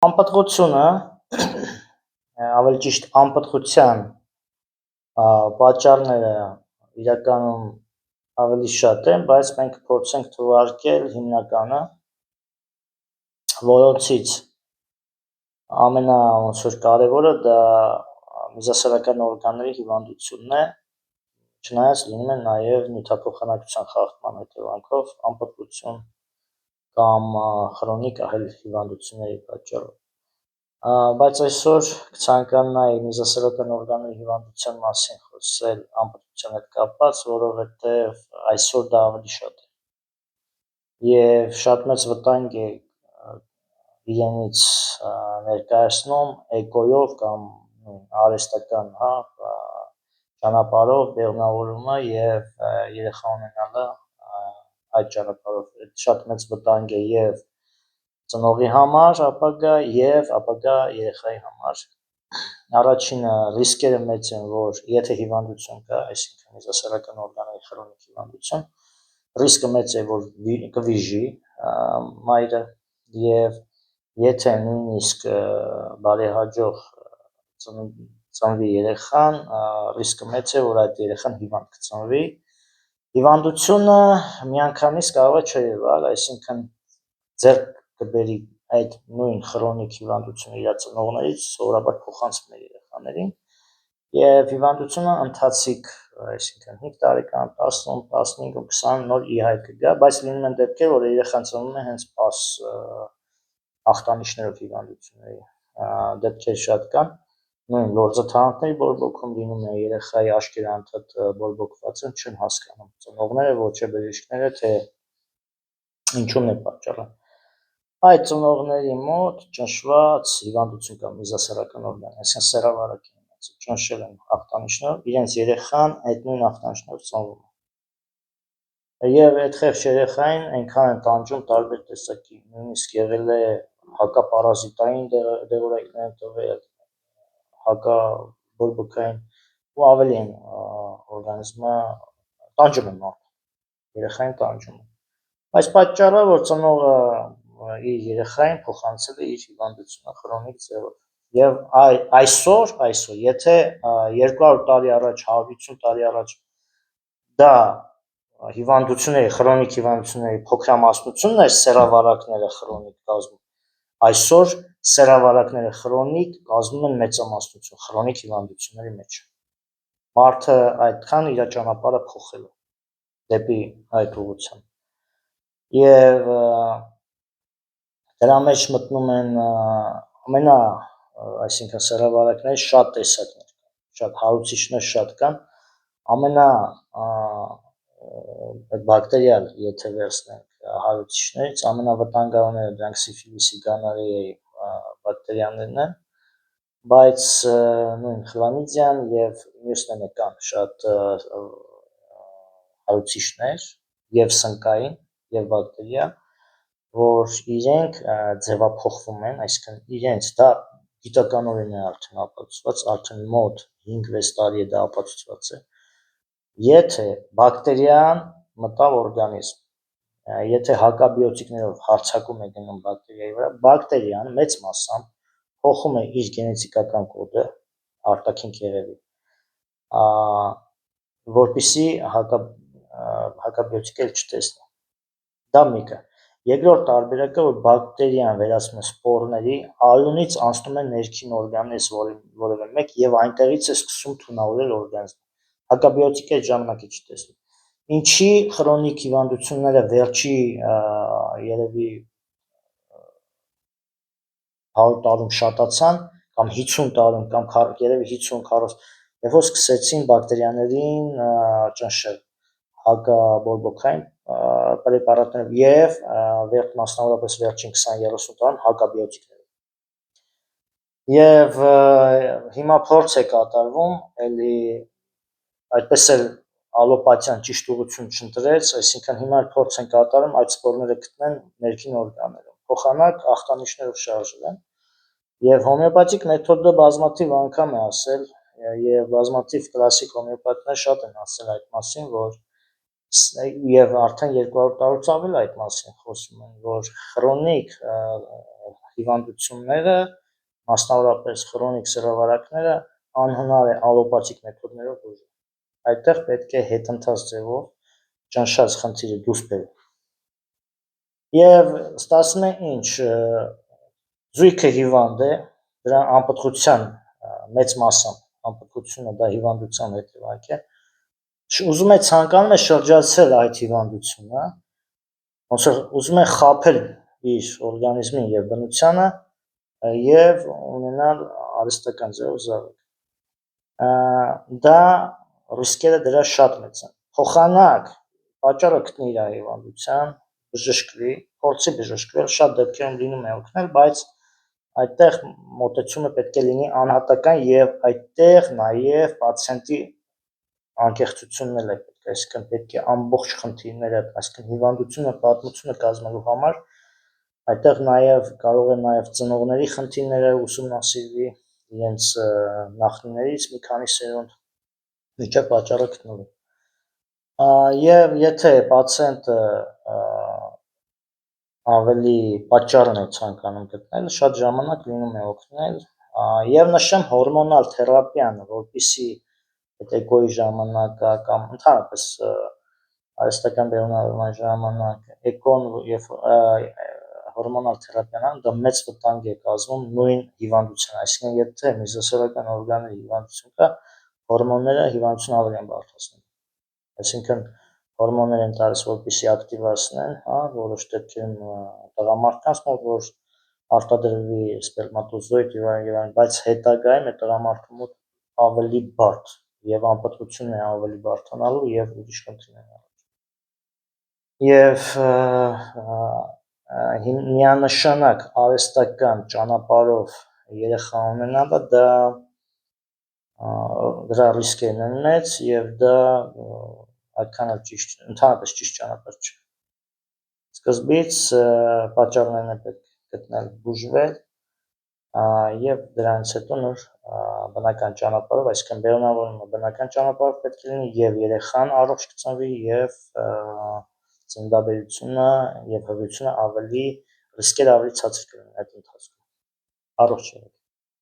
Անպտղությունը, ավելի ճիշտ անպտղության պատճառները իրականում ավելի շատ են, բայց մենք փորձենք թվարկել հիմնականը, որոնցից ոնց որ կարևորը դա միզասեռական օրգանների հիվանդությունն է, չնայած լինում են նաև նյութափոխանակության խախտման հետևանքով անպտղություն կամ քրոնիկ ահել հիվանդությունների պատճառով։ Բայց այսօր կցանկանայի միզասեռական օրգանների հիվանդության մասին խոսել անպտղության հետ կապված, որովհետև այսօր դա ավելի շատ է։ Եվ շատ մեծ վտանգ է իրենից ներկայացնում էկոյով կամ արհեստական ճանապարհով բեղմնավորումը եւ երեխա ունենալը այդ ճանապարհով շատ մեծ վտանգ է եւ ծնողի համար ապագա եւ ապագա երեխայի համար։ Առաջինը ռիսկերը մեծ են, որ եթե հիվանդություն կա, այսինքն միզասեռական օրգանների քրոնիկ հիվանդություն, ռիսկը մեծ է, որ կվիժի մայրը եւ եթե նույնիսկ բարեհաջող ծնվի երեխան, ռիսկը մեծ է, որ այդ երեխան հիվանդ կծնվի։ Հիվանդությունը միանգամից կարող է չերևալ, այսինքն ձեռք կբերի այդ նույն քրոնիկ հիվանդությունը իր ծնողներից, սովորաբար փոխանցվում է երեխաներին, եւ հիվանդությունը ընթացիկ, այսինքն 5 տարեկան, 10, 15 ու 20 նոր ի հայտ կգա, բայց լինում են դեպքեր, որ երեխան ծնվում է հենց պաս ախտանիշներով հիվանդությունների, դեպքեր շատ կան, նույն լորձաթաղանթների բորբոքում լինում է երեխայի աչքերը անդադ բորբոքված են, չեն հասկանում ծնողները, ոչ է բժիշկները, թե ինչու՞մն է պատճառը։ Այդ ծնողների մոտ ճնշված հիվանդություն կա միզասեռական օրգան, այսինքն սեռավարակ են ունեցել, ճնշել են ախտանիշներով, իրենց երեխան այդ նույն ախտանիշներով ծնվում է։ Եվ այդ խեղճ երեխային այնքան են տանջում տարբեր տեսակի, նույնիսկ եղել է հակապարազիտային դեղորայքներ են տվել, հակաբորբոքային ու ավելի են օրգանիզմը տանջում են մարդուն, երեխային տանջում են։ Այս պատճառով, որ ծնողը իր երեխային փոխանցել է իր հիվանդությունը քրոնիկ ձևով։ Եվ այսօր, եթե 200 տարի առաջ, 150 տարի առաջ դա հիվանդությունների, քրոնիկ հիվանդությունների փոքրամասնությունն էր սեռավարակները քրոնիկ կազմում, այսօր սեռավարակները քրոնիկ կազմում են մեծամասնություն քրոնիկ հիվանդությունների մեջ։ Մարդը այդքան իր ճանապարհը փոխել է դեպի այդ ուղղությամբ։ Եվ դրա մեջ մտնում են այսինքն սեռավարակների շատ տեսակներ, շատ հարուցիչներ շատ կան, բակտերիալ, եթե վերցնենք հարուցիչներից, ամենավտանգավորները դրանք սիֆիլիսի, գոնորեայի բակտերիաներն են, բայց նույն խլամիդիան եւ մյուսները կան շատ հարուցիչներ եւ սնկային եւ բակտերիա, որ իրենք ձևափոխվում են, այսինքն իրենց դա գիտականորեն է արդեն ապացուցված, արդեն մոտ 5-6 տարի է դա ապացուցված է, եթե բակտերիան մտավ օրգանիզմ, եթե հակաբիոտիկներով հարձակում է գնում բակտերիայի վրա, բակտերիան մեծ մասամբ փոխում է իր գենետիկական կոդը արտաքին կեղևի, որպեսզի հակաբիոտիկը չտեսնի, դա մեկը։ Երկրորդ տարբերակը, որ բակտերիան վերածվում է սպորների, արյունից անցնում է ներքին օրգանիզմ որևէ մեկ եւ այնտեղից է սկսում թունավորել օրգանիզմը, հակաբիոտիկը այդ ժամանակ է չտեսնում։ Ինչի քրոնիկ հիվանդությունները վերջի երևի 100 տարում շատացան, կամ 50 տարում, կամ երևի 50-40, երբ որ սկսեցին բակտերիաներին ճնշել հակաբորբոքային պրեպարատներով եւ մասնավորապես վերջին 20-30 տարում հակաբիոտիկներով։ Եվ հիմա փորձ է կատարվում, էլի այդպես էլ ալոպաթիան ճիշտ ուղղություն չընտրեց, այսինքն հիմա փորձ են կատարում այդ սպորները գտնեն ներքին օրգաններում, փոխանակ ախտանիշներով շարժել են, եւ հոմեոպաթիկ մեթոդը բազմաթիվ անգամ է ասել, եւ բազմաթիվ կլասիկ հոմեոպաթներ շատ են ասել այդ մասին, որ եւ արդեն 200 տարուց ավել այդ մասին խոսում են, որ քրոնիկ հիվանդությունները, մասնավորապես քրոնիկ սրավարակները անհնար է ալոպաթիկ մեթոդներով բուժել։ Այդտեղ պետք է հետընթաց ձևով ճնշած խնդիրը դուրս բերել։ Եվ ստացվում է ինչ, զույգը հիվանդ է, դրա անպտղության մեծ մասամբ անպտղությունը դա հիվանդության հետևանք է, ուզում է ցանկանում է շրջացել այդ հիվանդությունը, ոնց որ ուզում է խաբել իր օրգանիզմին եւ բնությանը եւ ունենալ արհեստական ձևով զավակ։ Դա ռիսկերը դրա շատ մեծ են։ Փոխանակ պատճառը գտնի իր հիվանդության, բժշկվի, փորձի բժշկվել, շատ դեպքերում լինում է օգնել, բայց այդտեղ մոտեցումը պետք է լինի անհատական եւ այդտեղ նաեւ պացիենտի անկեղծությունն էլ է պետք, այսինքն պետք է ամբողջ խնդիրները, այսինքն հիվանդությունը, պատմությունը կազմելու համար այդտեղ նաեւ կարող է նաեւ ծնողների խնդիրները ուսումնասիրվի, իրենց նախնիներից մի քանի սերունդ միջա պատճառը գտնելու։ Եվ եթե պացիենտը ավելի պատճառն է ցանկանում գտնել, շատ ժամանակ լինում է օգնել եւ նշեմ հորմոնալ թերապիան, որպեսզի այդ էկոյի ժամանակ կամ ընդհանրապես արհեստական բեղմնավորման ժամանակ էկոն եւ հորմոնալ թերապիան դա մեծ վտանգ է կազմում նույն հիվանդության, այսինքն եթե մեզոսերական օրգանների հիվանդություն կա, հորմոնները հիվանդությունը ավելի են բարդացնում, այսինքն հորմոններ են տալիս, որպեսզի ակտիվացնեն, որոշ դեպքերում տղամարդկանց մոտ, որ արտադրվի սպերմատոզոիդ եւ այլն, բայց հետագայում այդ տղամարդու մոտ ավելի բարդ եւ անպտղությունն է ավելի բարդանալու եւ ուրիշ խնդիրներ եւ միանշանակ արհեստական ճանապարհով երեխա ունենալը դա դրա ռիսկերն են մեծ եւ դա այդքան էլ ճիշտ, ընդհանրապես ճիշտ ճանապարհ չէ։ Սկզբից պատճառներն է պետք գտնել, բուժվել եւ դրանից հետո նոր բնական ճանապարհով, այսինքն բեղմնավորումը բնական ճանապարհով պետք է լինի եւ երեխան առողջ կծնվի եւ ծննդաբերությունը եւ հղիությունը ավելի ռիսկերը ավելի ցածր կլինեն այդ ընթացքում։ Առողջ եղեք։